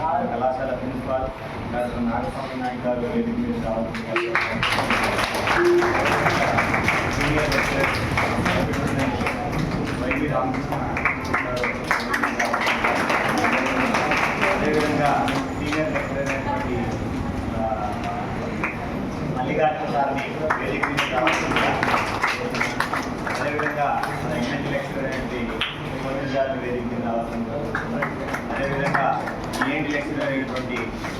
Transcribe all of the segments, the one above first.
కళాశాల principal doctor Nagaswamy Naik గారు వేదిక మీద రావాల్సిందిగా సీనియర్ లెక్చరర్ వైవి రామకృష్ణ గారు, అదేవిధంగా సీనియర్ లెక్చరర్ అయినటువంటి మల్లికార్జున సార్ని వేదిక మీద రావాల్సిందిగా, అదేవిధంగా ఎమ్మెల్యే లెక్చరర్ అయినటువంటి గారిని వేదిక మీద రావాల్సిందిగా, అదేవిధంగా ఏంటి లెక్చరర్ అయినటువంటి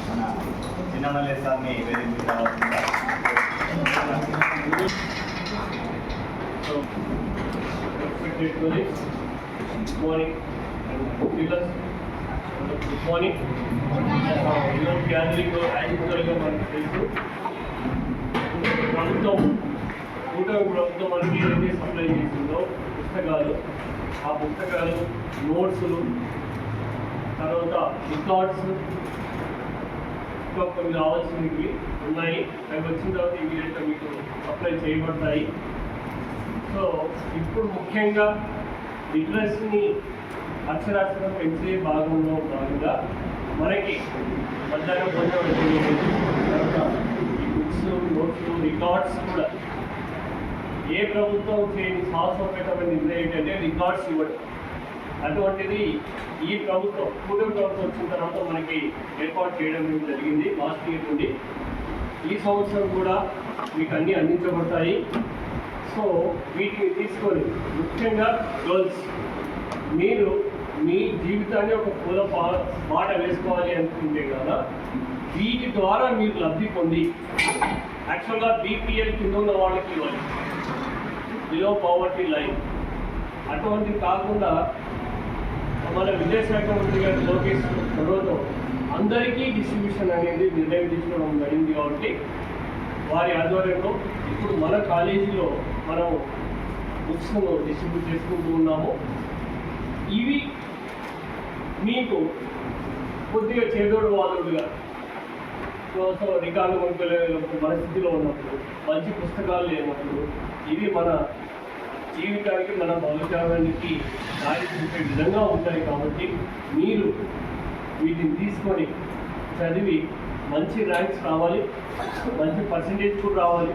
మన చిన్నమల్లె సార్ని వేదిక మీద రావాల్సిందిగా. Good morning and good morning. ఈరోజు గ్యాదరింగ్ యాక్చువల్గా మనకు తెలుసు ప్రభుత్వం మనకి ఏదైతే సప్లై చేసిందో పుస్తకాలు, ఆ పుస్తకాలు నోట్స్లు, తర్వాత రికార్డ్స్ ఇంకా కొన్ని రావాల్సినవి ఉన్నాయి. అవి వచ్చిన తర్వాత ఇమీడియట్గా మీకు అప్లై చేయబడతాయి. సో ఇప్పుడు ముఖ్యంగా లిటరసీని అక్షరాస్యత పెంచే భాగంగా మనకి మధ్యాహ్నం భోజనం ఈ బుక్స్, నోట్స్, రికార్డ్స్ కూడా ఏ ప్రభుత్వం చేయని సాహసోపేతమైన నిర్ణయం ఏంటంటే రికార్డ్స్ ఇవ్వడం. అటువంటిది ఈ ప్రభుత్వం, కూటమి ప్రభుత్వం వచ్చిన తర్వాత మనకి ఏర్పాటు చేయడం జరిగింది లాస్ట్ ఇయర్ నుండి. ఈ సంవత్సరం కూడా మీకు అన్నీ అందించబడతాయి. సో వీటిని తీసుకొని ముఖ్యంగా గర్ల్స్, మీరు మీ జీవితాన్ని ఒక పూల బాట వేసుకోవాలి అనుకుంటే కదా వీటి ద్వారా మీరు లబ్ధి పొంది యాక్చువల్గా బీపీఎల్ కింద ఉన్న వాళ్ళకి ఇవ్వాలి, బిలో పవర్టీ లైన్. అటువంటిది కాకుండా మన విదేశాంగ మంత్రి గారు లోకేష్ చొరవతో అందరికీ డిస్ట్రిబ్యూషన్ అనేది నిర్ణయం తీసుకోవడం జరిగింది. కాబట్టి వారి ఆధ్వర్యంలో ఇప్పుడు మన కాలేజీలో మనం బుక్స్ను డిస్ట్రిబ్యూట్ చేసుకుంటూ ఉన్నాము. ఇవి మీకు కొద్దిగా చేదోడు వాదోడుగా రికార్డు కొనుక్కోలేని పరిస్థితిలో ఉన్నప్పుడు, మంచి పుస్తకాలు లేనప్పుడు, ఇవి మన జీవితానికి, మన భవిష్యత్తుకి దారి చూపే విధంగా ఉంటాయి. కాబట్టి మీరు వీటిని తీసుకొని చదివి మంచి ర్యాంక్స్ రావాలి, మంచి పర్సంటేజ్ కూడా రావాలి.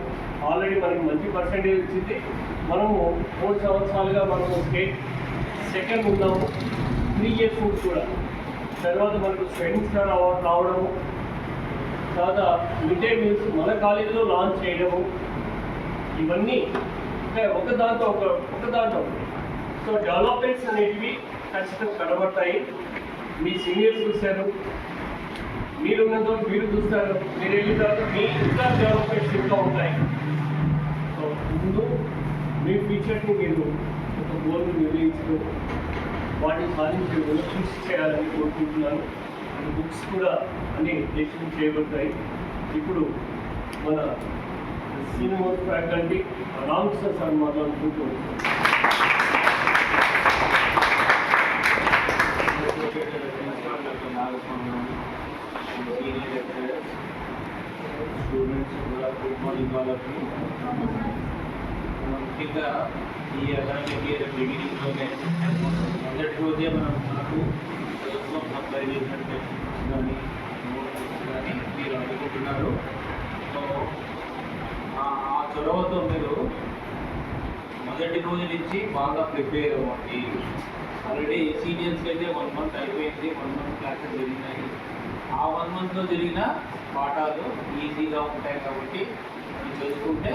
ఆల్రెడీ మనకి మంచి పర్సంటేజ్ వచ్చింది. మనము 3 సంవత్సరాలుగా మనము స్టేట్ సెకండ్ ఉన్నాము. 3 years కూడా తర్వాత మనకు స్టూడెంట్ స్టార్ అవార్డు రావడము, తర్వాత మిడ్ డే మీల్స్ మన కాలేజీలో లాంచ్ చేయడము, ఇవన్నీ ఒకదాంతో సో డెవలప్మెంట్స్ అనేటివి ఖచ్చితంగా కనబడతాయి. మీ సీనియర్స్ చూశారు, మీరున్నదో మీరు చూస్తారు, మీరు వెళ్ళిన తర్వాత మీ ఇంకా డెవలప్మెంట్స్ ఇంకా ఉంటాయి. సో ముందు మీ ఫ్యూచర్ని మీరు ఒక గోల్ని నిర్ణయించుకో వాటిని సాధించే విధంగా కృషి చేయాలని కోరుకుంటున్నాను. అండ్ బుక్స్ కూడా అన్ని డిస్ట్రిబ్యూట్ చేయబడతాయి. ఇప్పుడు మన సీనియర్ ఫ్యాకల్టీ రామకృష్ణ సార్ మాట్లాడుకుంటూ స్టూడెంట్స్ కూడా గుడ్ మార్నింగ్ వాళ్ళకి. ముఖ్యంగా ఈ అకాడమిక్ ఇయర్ బిగినింగ్లోనే మొదటి రోజే మనకు ప్రభుత్వం సప్లై చేసినట్టు కానీ కానీ మీరు అనుకుంటున్నారు. సో ఆ చొరవతో మీరు మొదటి రోజు నుంచి బాగా ప్రిపేర్ అవ్వండి. ఆల్రెడీ సీనియర్స్కి అయితే 1 month అయిపోయింది, 1 month క్లాసెస్ జరిగినాయి. ఆ 1 monthలో జరిగిన పాఠాలు ఈజీగా ఉంటాయి కాబట్టి మీరు చదువుకుంటే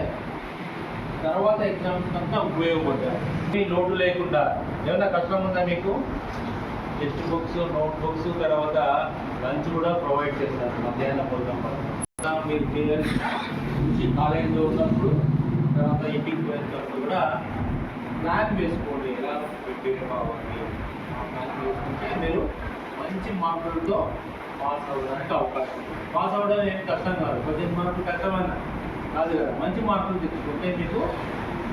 తర్వాత ఎగ్జామ్స్ అంతా ఉపయోగపడతాయి. మీ లోటు లేకుండా ఏమైనా కష్టం ఉందా మీకు? టెక్స్ట్ బుక్స్, నోట్ బుక్స్, తర్వాత లంచ్ కూడా ప్రొవైడ్ చేస్తారు మధ్యాహ్నం భోజనం. మీరు పేరెంట్స్ నుంచి కాలేజీలో ఉన్నప్పుడు తర్వాత ఇంటికి పోయినప్పుడు కూడా ప్లాన్ వేసుకోండి, ఎలా ప్రిపేర్ కావాలి. ఆ ప్లాన్ వేసుకుంటే మీరు మంచి మార్కులతో పాస్ అవ్వడానికి అవకాశం ఉంది. పాస్ అవ్వడం ఏమి కష్టం కాదు, 15 మార్కులు కష్టమైనా కాదు కదా. మంచి మార్కులు తెచ్చుకుంటే మీకు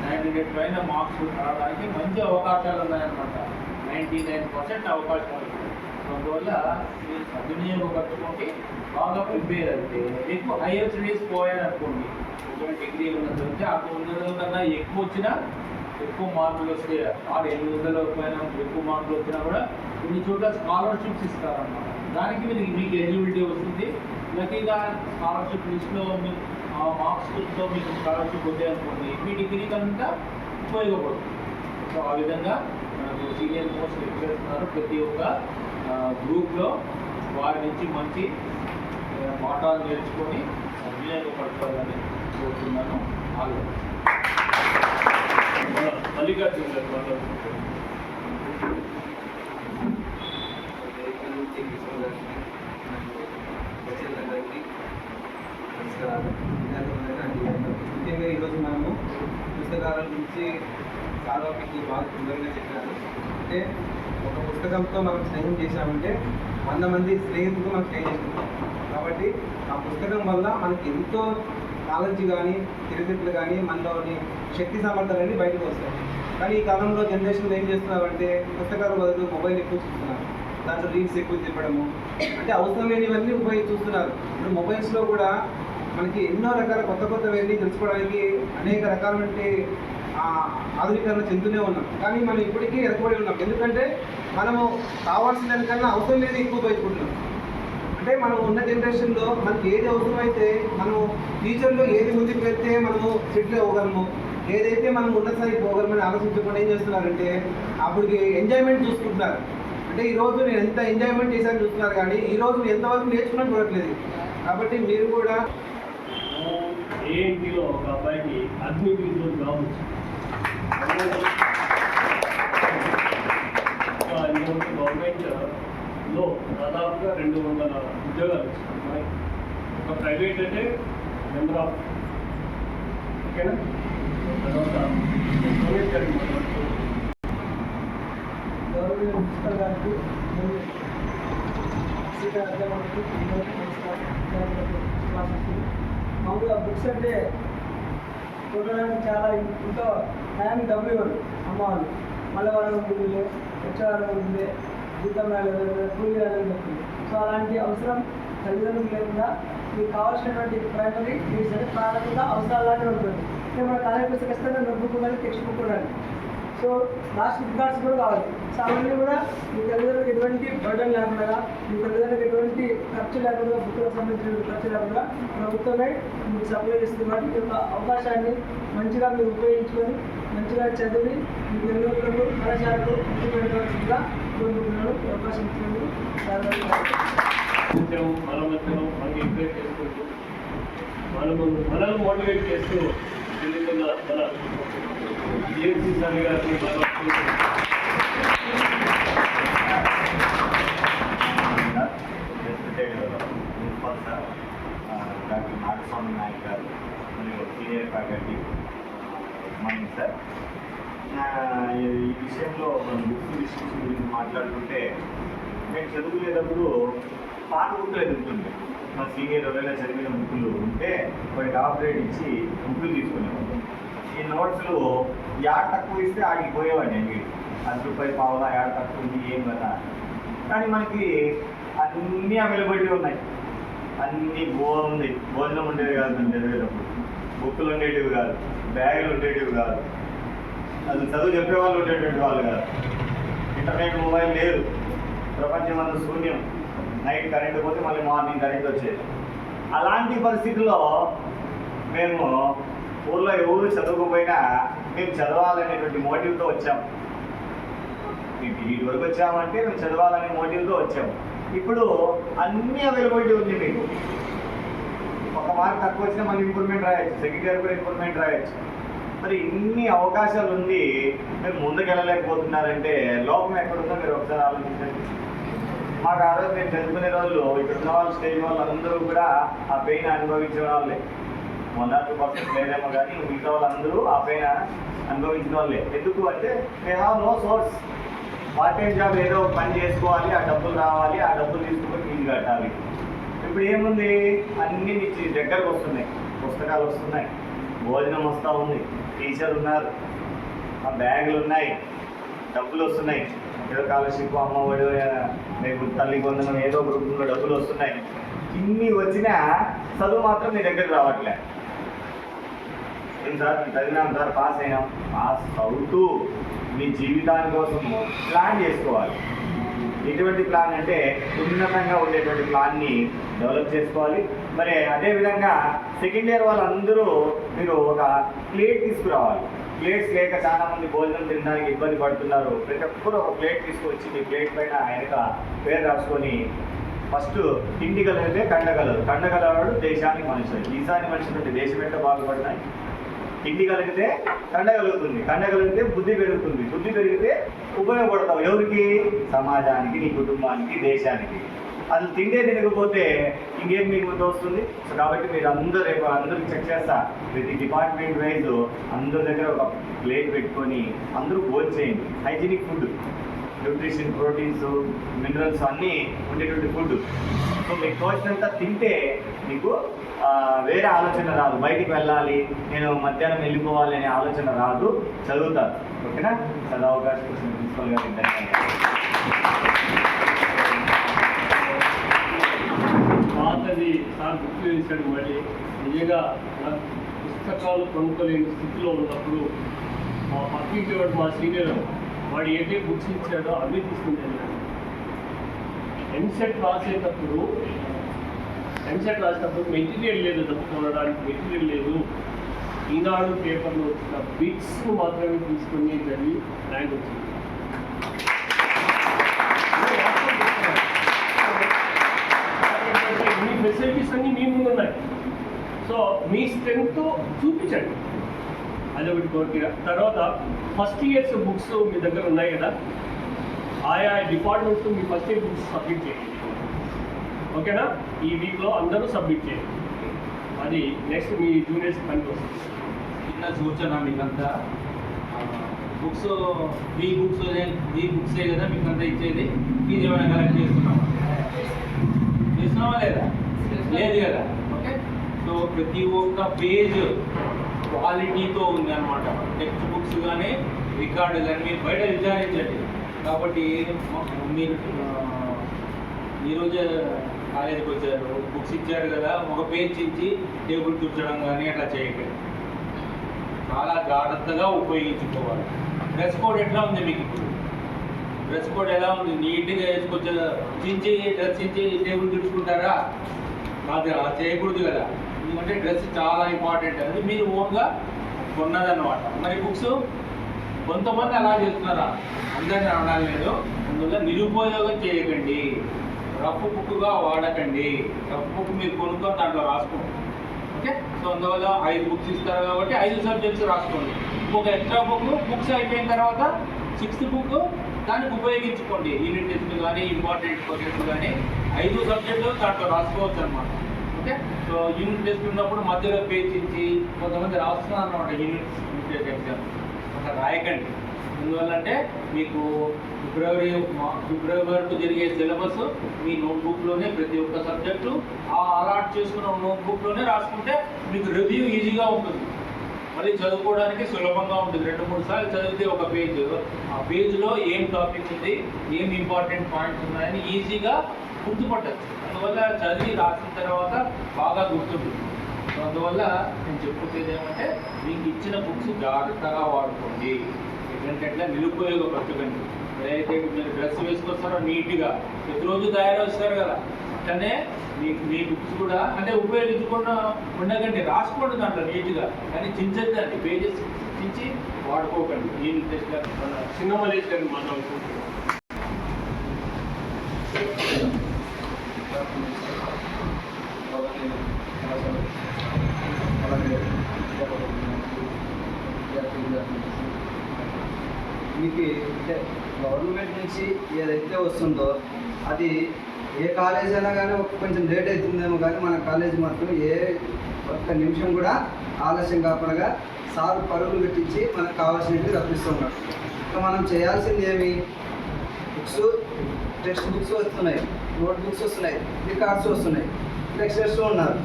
98 పైన మార్క్స్ రావడానికి మంచి అవకాశాలు ఉన్నాయన్నమాట. 99% అవకాశాలు. అందువల్ల మీరు సద్వినియోగపరచుకోండి, బాగా ప్రిపేర్ అయితే ఎక్కువ హైయర్ స్టడీస్ పోయారనుకోండి, ఒకవేళ డిగ్రీ ఉన్నదంటే ఆ 900 కన్నా ఎక్కువ వచ్చినా, ఎక్కువ మార్కులు వస్తే 800 పైన ఎక్కువ మార్కులు వచ్చినా కూడా కొన్ని చోట్ల స్కాలర్షిప్స్ ఇస్తారన్నమాట. దానికి మీకు ఎలిజిబిలిటీ వస్తుంది. లక్కీగా స్కాలర్షిప్ లిస్ట్లో మార్క్స్తో మీకు స్కాలర్షిప్ వద్దే అనుకోండి, మీ డిగ్రీకి అంతా ఉపయోగపడుతుంది. సో ఆ విధంగా మనకు సీనియర్ మోస్ట్ లెక్చరర్స్ ఉన్నారు. ప్రతి ఒక్క గ్రూప్లో వారి నుంచి మంచి పాఠాలు నేర్చుకొని వినియోగపడుకోవాలని కోరుతున్నాను. మల్లికార్జున ముఖ్యంగా ఈరోజు మనము పుస్తకాల గురించి చాలా మీకు బాగా సుందరంగా చెప్పారు. అంటే ఒక పుస్తకంతో మనం స్నేహం చేశామంటే 100 మంది స్నేహితులతో మనం స్నేహం చేసుకుంటాం. కాబట్టి ఆ పుస్తకం వల్ల మనకి ఎంతో నాలెడ్జ్ కానీ తెలివితేటలు కానీ మనలోని శక్తి సామర్థ్యాలన్నీ బయటకు వస్తాయి. కానీ ఈ కాలంలో జనరేషన్లో ఏం చేస్తున్నారంటే పుస్తకాల బదులు మొబైల్ ఎక్కువ చూస్తున్నారు. దాంట్లో రీల్స్ ఎక్కువ తిప్పడము, అంటే అవసరం లేనివన్నీ చూస్తున్నారు. ఇప్పుడు మొబైల్స్లో కూడా మనకి ఎన్నో రకాల కొత్తవన్నీ తెలుసుకోవడానికి అనేక రకాలైన ఆధునీకరణ చెందుతూనే ఉన్నాం. కానీ మనం ఇప్పటికీ ఎరకబడి ఉన్నాం. ఎందుకంటే మనము కావాల్సిన దానికన్నా అవసరం లేని ఎక్కువ బయటకుంటున్నాం. అంటే మనం ఉన్న జనరేషన్లో మనకి ఏది అవసరమైతే మనము ఫ్యూచర్లో ఏది ముందుకు వెళ్తే మనము సెటిల్ అవ్వగలము, ఏదైతే మనం ఉన్నత స్థాయికి పోగలమని ఆలోచించకుండా ఏం చేస్తున్నారంటే అప్పటికి ఎంజాయ్మెంట్ చూసుకుంటున్నారు. అంటే ఈరోజు నేను ఎంత ఎంజాయ్మెంట్ చేశాను చూస్తున్నారు, కానీ ఈరోజు నేను ఎంతవరకు నేర్చుకున్నాను చూడట్లేదు. కాబట్టి మీరు కూడా ఏఎన్టీలో ఒక అబ్బాయికి అగ్ని విద్యుత్ జాబ్ వచ్చింది. గవర్నమెంట్లో దాదాపుగా 200 ఉద్యోగాలు వచ్చినాయి. ఒక ప్రైవేట్ అంటే మెంబర్ ఆఫ్, ఓకేనా. తర్వాత గవర్నమెంట్ గారికి మామూలుగా బుక్స్ అంటే చూడడానికి చాలా ఇంకా టైం డబ్బులు ఇవ్వరు అమ్మవాళ్ళు. మళ్ళీ వాళ్ళ ఉంటుంది, వచ్చేవాళ్ళ ఉంటుంది, జీతం రాలేదు, కూలీ రాలేదు చెప్తుంది. సో అలాంటి అవసరం తల్లిదండ్రులు లేకుండా మీకు కావాల్సినటువంటి ప్రైమరీ నీడ్స్ అంటే ప్రాథమిక అవసరాలు లాంటివి ఉంటుంది. అంటే మన కాలేజ్ పుస్తకం ఇస్తే నోట్బుక్ ఉండాలి, టెక్స్ట్ బుక్ ఉండాలి, సో లాస్ట్ రికార్డ్స్ కూడా కావాలి. సో అవన్నీ కూడా మీ తల్లిదండ్రులకు ఎటువంటి బర్డన్ లేకుండా, మీ తల్లిదండ్రులకు ఎటువంటి ఖర్చు లేకుండా, బుక్కులకు సంబంధించిన ఖర్చు లేకుండా ప్రభుత్వమే మీకు సప్లై చేస్తుంది. కాబట్టి ఈ యొక్క అవకాశాన్ని మంచిగా మీరు ఉపయోగించుకొని మంచిగా చదివి మీ తల్లిదండ్రులకు కళాశాలకు ఇంటి పెట్టవలసిందిగా కోరుకుంటున్నాను. అవకాశం ఇచ్చినందుకు మనకి ఎంకరేజ్ చేసుకుంటూ మనల్ని మోటివేట్ చేస్తూ వెళ్ళిపోయిన మన ఏఎన్సీ సార్ గారిని డాక్టర్ నాగస్వామి నాయక్ గారు మరియు సీనియర్ ఫ్యాకల్టీ మార్నింగ్ సార్. ఈ విషయంలో మనం బుక్స్ డిస్ట్రిబ్యూషన్ గురించి మాట్లాడుతుంటే నేను చదువుకునేటప్పుడు పాత బుక్లు ఎదుగుతుంది. మా సీనియర్ ఎవరైనా చదివిన బుక్కులు ఉంటే వాడికి ఆపరేట్ ఇచ్చి బుక్కులు తీసుకునేవాడు. ఈ నోట్స్లు యాడ్ తక్కువ ఇస్తే ఆడికి పోయేవాడిని. అండి 10 రూపాయలు పావులా యాడ్ తక్కువ ఉంది ఏం కదా. కానీ మనకి అన్నీ అవైలబిలిటీ ఉన్నాయి, అన్నీ బాగుంది. భోజనం ఉండేవి కాదు మనం చదివేటప్పుడు, బుక్కులు ఉండేటివి కాదు, బ్యాగులు ఉండేటివి కాదు, అది చదువు చెప్పేవాళ్ళు ఉండేటువంటి వాళ్ళు కాదు, ఇంటర్నెట్ మొబైల్ లేదు, ప్రపంచం అంతా శూన్యం. నైట్ కరెంట్ పోతే మళ్ళీ మార్నింగ్ కరెంట్ వచ్చేది. అలాంటి పరిస్థితుల్లో మేము ఊళ్ళో ఎవరు చదువుకోపోయినా మేము చదవాలనేటువంటి మోటివ్తో వచ్చాము. మేము వీటి వరకు వచ్చామంటే మేము చదవాలనే మోటివ్తో వచ్చాము. ఇప్పుడు అన్నీ అవైలబిలిటీ ఉంది. మీకు ఒక మార్క్ తక్కువ వచ్చినా మళ్ళీ ఇంప్రూవ్మెంట్ రాయొచ్చు, సెకండ్ ఇయర్ కూడా ఇంప్రూవ్మెంట్ రాయొచ్చు. మరి ఇన్ని అవకాశాలు ఉంది, మీరు ముందుకు వెళ్ళలేకపోతున్నారంటే లోపం ఎక్కడుందో మీరు ఒకసారి ఆలోచించండి. మాకు ఆ రోజు మేము చదువుకునే రోజులు ఇక్కడ ఉన్న వాళ్ళు స్టేజ్ వాళ్ళు అందరూ కూడా ఆ పెయిన్ అనుభవించిన వాళ్ళే. 1-2% లేదేమో కానీ మిగతా వాళ్ళందరూ ఆ పెయిన్ అనుభవించిన వాళ్ళే. ఎందుకు అంటే they have no source. Part time job ఏదో పని చేసుకోవాలి, ఆ డబ్బులు రావాలి, ఆ డబ్బులు తీసుకుని ఫీజు కట్టాలి. ఇప్పుడు ఏముంది, అన్నీ మీకు దగ్గరకు వస్తున్నాయి, పుస్తకాలు వస్తున్నాయి, భోజనం వస్తూ ఉంది, టీచర్ ఉన్నారు, ఆ బ్యాగులు ఉన్నాయి, డబ్బులు వస్తున్నాయి, ఏదో స్కాలర్షిప్, అమ్మఒడి, మీకు తల్లి కొందరం ఏదో గ్రూప్లో డబ్బులు వస్తున్నాయి. ఇన్ని వచ్చినా చదువు మాత్రం మీ దగ్గర రావట్లే. ఏం సార్ మేము చదివినాం సార్, పాస్ అయినాం. పాస్ అవుతూ మీ జీవితాని కోసం ప్లాన్ చేసుకోవాలి. ఎటువంటి ప్లాన్ అంటే ఉన్నతంగా ఉండేటువంటి ప్లాన్ని డెవలప్ చేసుకోవాలి. మరి అదేవిధంగా సెకండ్ ఇయర్ వాళ్ళందరూ మీరు ఒక ప్లేట్ తీసుకురావాలి. ప్లేట్స్ లేక చాలామంది భోజనం తినడానికి ఇబ్బంది పడుతున్నారు. ప్రతి ఒక్కరు ఒక ప్లేట్ తీసుకొచ్చి మీ ప్లేట్ పైన ఆయనక పేరు రాసుకొని ఫస్ట్ తిండి కలిగితే కండగలరు, కండగలవాడు దేశానికి మనుషులు. ఈశాన్య మనుషులు అంటే దేశం ఎంత బాగుపడినాయి. తిండి కలిగితే కండగలుగుతుంది, కండగలిగితే బుద్ధి పెరుగుతుంది, బుద్ధి పెరిగితే ఉపయోగపడతావు. ఎవరికి? సమాజానికి, నీ కుటుంబానికి, దేశానికి. అసలు తిండే తినకపోతే ఇంకేం మీకు వస్తుంది. సో కాబట్టి మీరు అందరూ రేపు అందరికి చెక్ చేస్తా, ప్రతి డిపార్ట్మెంట్ వైజ్ అందరి దగ్గర ఒక ప్లేట్ పెట్టుకొని అందరూ భోజనం చేయండి. Hygienic food, nutrition, proteins, minerals అన్నీ ఉండేటువంటి ఫుడ్. సో మీకు తోచినంత తింటే మీకు వేరే ఆలోచన రాదు. బయటికి వెళ్ళాలి, నేను మధ్యాహ్నం వెళ్ళిపోవాలి అనే ఆలోచన రాదు. చదువుతారు. ఓకేనా? చదువు అవకాశం కోసం ప్రిన్సిపల్ గారు పాతది సార్ గుర్తు చేశాడు. మళ్ళీ నిజంగా నాకు పుస్తకాలు కొనుక్కోలేని స్థితిలో ఉన్నప్పుడు మా పక్కింటి వాడు, మా సీనియర్ వాడు ఏదే బుక్స్ ఇచ్చాడో అవి తీసుకుని వెళ్ళాడు. ఎంసెట్ రాసేటప్పుడు మెటీరియల్ లేదు, చదువుకోవడానికి మెటీరియల్ లేదు. ఈనాడు పేపర్లో వచ్చిన బిట్స్ మాత్రమే తీసుకుని చదివి ర్యాంక్ వచ్చింది. మీ ఫెసిలిటీస్ అన్నీ మీ ముందు ఉన్నాయి. సో మీ స్ట్రెంగ్త్ చూపించండి. అదొకటి కోరిక. తర్వాత ఫస్ట్ ఇయర్స్ బుక్స్ మీ దగ్గర ఉన్నాయి కదా, ఆయా డిపార్ట్మెంట్స్ మీ ఫస్ట్ ఇయర్ బుక్స్ సబ్మిట్ చేయండి. ఓకేనా? ఈ వీక్లో అందరూ సబ్మిట్ చేయండి. అది నెక్స్ట్ మీ జూనియర్స్ పనికి వస్తుంది. చిన్న సూచన మీకంతా, బుక్స్ ఈ బుక్సే కదా మీకంతా ఇచ్చేది. ఫీజు ఏమైనా కలెక్ట్ చేస్తున్నామా లేదా? లేదు కదా. ఓకే. సో ప్రతి ఒక్క పేజ్ క్వాలిటీతో ఉంది అనమాట. టెక్స్ట్ బుక్స్ కానీ రికార్డు కానీ మీరు బయట విచారించండి. కాబట్టి మీరు ఈరోజు కాలేజీకి వచ్చారు, బుక్స్ ఇచ్చారు కదా, ఒక పేజ్ ఇచ్చి టేబుల్ కూర్చోడం కానీ అట్లా చేయకండి. చాలా జాగ్రత్తగా ఉపయోగించుకోవాలి. డ్రెస్ కోడ్ ఎట్లా ఉంది మీకు? ఇప్పుడు డ్రెస్ కోడ్ ఎలా ఉంది? నీట్గా వేసుకొచ్చే చించి డ్రెస్ ఇచ్చి టేబుల్ తుడుచుకుంటారా? అది అలా చేయకూడదు కదా. ఎందుకంటే డ్రెస్ చాలా ఇంపార్టెంట్. అది మీరు ఓన్గా కొన్నదన్నమాట. మరి బుక్స్ కొంతమంది అలా చేస్తున్నారా? అందరినీ అనడం లేదు. అందువల్ల నిరుపయోగం చేయకండి. రఫ్ బుక్గా వాడకండి. రఫ్ బుక్ మీరు కొనుక్కొని దాంట్లో రాసుకోండి. ఓకే. సో అందువల్ల 5 బుక్స్ ఇస్తారు కాబట్టి 5 సబ్జెక్ట్స్ రాసుకోండి. ఇంకొక ఎక్స్ట్రా బుక్స్ అయిపోయిన తర్వాత 6th బుక్ దానికి ఉపయోగించుకోండి. యూనిట్ టెస్ట్ కానీ ఇంపార్టెంట్ క్వశ్చన్స్ కానీ 5 సబ్జెక్టులు దాంట్లో రాసుకోవచ్చు అనమాట. ఓకే. సో యూనిట్ టెస్ట్ ఉన్నప్పుడు మధ్యలో పేజ్ ఇచ్చి కొంతమంది రాస్తున్నారు అనమాట యూనిట్ టెస్ట్ ఎగ్జామ్. అట్లా రాయకండి. ఎందువల్ల అంటే మీకు ఫిబ్రవరి వరకు జరిగే సిలబస్ మీ నోట్బుక్లోనే ప్రతి ఒక్క సబ్జెక్టు అలాట్ చేసుకున్న నోట్బుక్లోనే రాసుకుంటే మీకు రివ్యూ ఈజీగా ఉంటుంది. మళ్ళీ చదువుకోవడానికి సులభంగా ఉంటుంది. 2-3 సార్లు చదివితే ఒక పేజ్, ఆ పేజ్లో ఏం టాపిక్ ఉంది, ఏం ఇంపార్టెంట్ పాయింట్స్ ఉన్నాయని ఈజీగా గుర్తుపట్టచ్చు. అందువల్ల చదివి రాసిన తర్వాత బాగా గుర్తుంటుంది. అందువల్ల నేను చెప్పుకునేది ఏమంటే, మీకు ఇచ్చిన బుక్స్ జాగ్రత్తగా వాడుకోండి. ఏంటంటే నిరుపయోగపరచకండి. ఏదైతే మీరు డ్రెస్ వేసుకొస్తారో నీట్గా ప్రతిరోజు తయారు వస్తారు కదా, అట్లనే మీ బుక్స్ కూడా అంటే ఉపయోగించకుండా ఉండకండి. రాసుకోండి దాంట్లో నీట్గా, కానీ చించద్దండి. పేజెస్ చించి వాడుకోకండి. ఈ టెస్ట్ చిన్న మలేజ్ గారిని మాట్లాడుకుంటున్నాం. మీకు అంటే గవర్నమెంట్ నుంచి ఏదైతే వస్తుందో అది ఏ కాలేజ్ అయినా కానీ కొంచెం లేట్ అవుతుందేమో, కానీ మన కాలేజ్ మాత్రం ఏ ఒక్క నిమిషం కూడా ఆలస్యం కాకుండా సార్ పరుగులు పెట్టించి మనకు కావాల్సినవి రప్పిస్తున్నాడు. ఇంకా మనం చేయాల్సింది ఏమి? బుక్స్, టెక్స్ట్ బుక్స్ వస్తున్నాయి, నోట్ బుక్స్ వస్తున్నాయి, రికార్డ్స్ వస్తున్నాయి, లెక్చరర్స్ ఉన్నారు.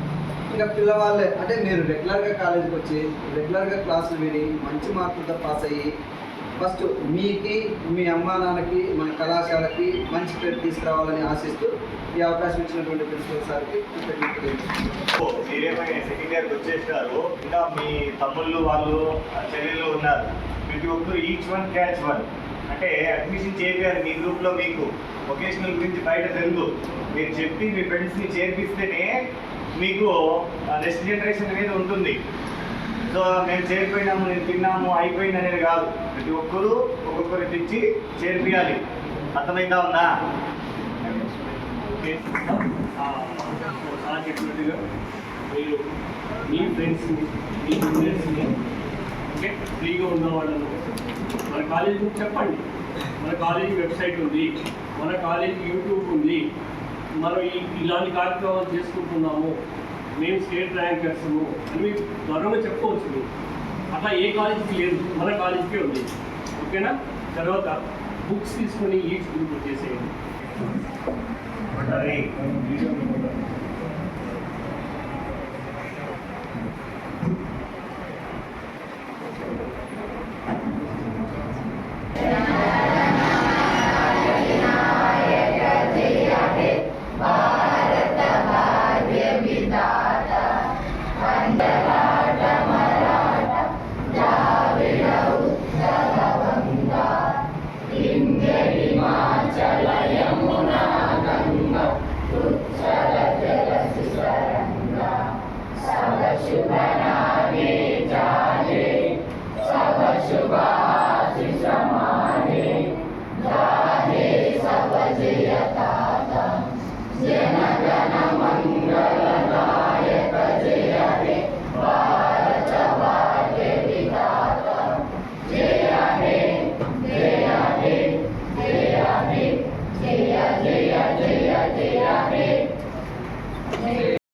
ఇంకా పిల్లవాళ్ళే అంటే మీరు రెగ్యులర్గా కాలేజీకి వచ్చి రెగ్యులర్గా క్లాసులు విని మంచి మార్కులతో పాస్ అయ్యి ఫస్ట్ మీకి, మీ అమ్మా నాన్నకి, మన కళాశాలకి మంచి పేరు తీసుకురావాలని ఆశిస్తూ ఈ అవకాశం ఇచ్చినటువంటి ప్రిన్సిపల్ సార్కి మీరేమైనా సెకండ్ ఇయర్కి వచ్చేసినారు, ఇంకా మీ తమ్ముళ్ళు వాళ్ళు చెల్లెళ్ళు ఉన్నారు. ప్రతి ఒక్కరు ఈచ్ వన్ క్యాచ్ వన్. అంటే అడ్మిషన్ చేయాలి మీ గ్రూప్లో, మీకు వొకేషనల్ గురించి బయట తెలుగు మీరు చెప్పి మీ ఫ్రెండ్స్ని చేర్పిస్తేనే మీకు నెక్స్ట్ జనరేషన్ అనేది ఉంటుంది. సో మేము చేరిపోయినాము, నేను తిన్నాము, అయిపోయింది అనేది కాదు. ప్రతి ఒక్కరూ ఒక్కొక్కరు తెచ్చి చేర్పియాలి. అర్థమైందా ఉందా? ఓకే, చెప్పినట్టుగా మీరు మీ ఫ్రెండ్స్ని, మీ జూనియర్స్ని, ఓకే, ఫ్రీగా ఉన్న వాళ్ళను మన కాలేజీ గురించి చెప్పండి. మన కాలేజీ వెబ్సైట్ ఉంది, మన కాలేజీ యూట్యూబ్ ఉంది, మనం ఇలాంటి కార్యక్రమాలు చేసుకుంటున్నాము, మేము స్టేట్ ర్యాంకర్స్ము అని మీకు గౌరవంగా చెప్పుకోవచ్చు. మీరు అట్లా ఏ కాలేజీకి లేదు, మన కాలేజీకే ఉంది. ఓకేనా? తర్వాత బుక్స్ తీసుకొని ఈచ్ గ్రూప్ వచ్చేసేయండి. Shubha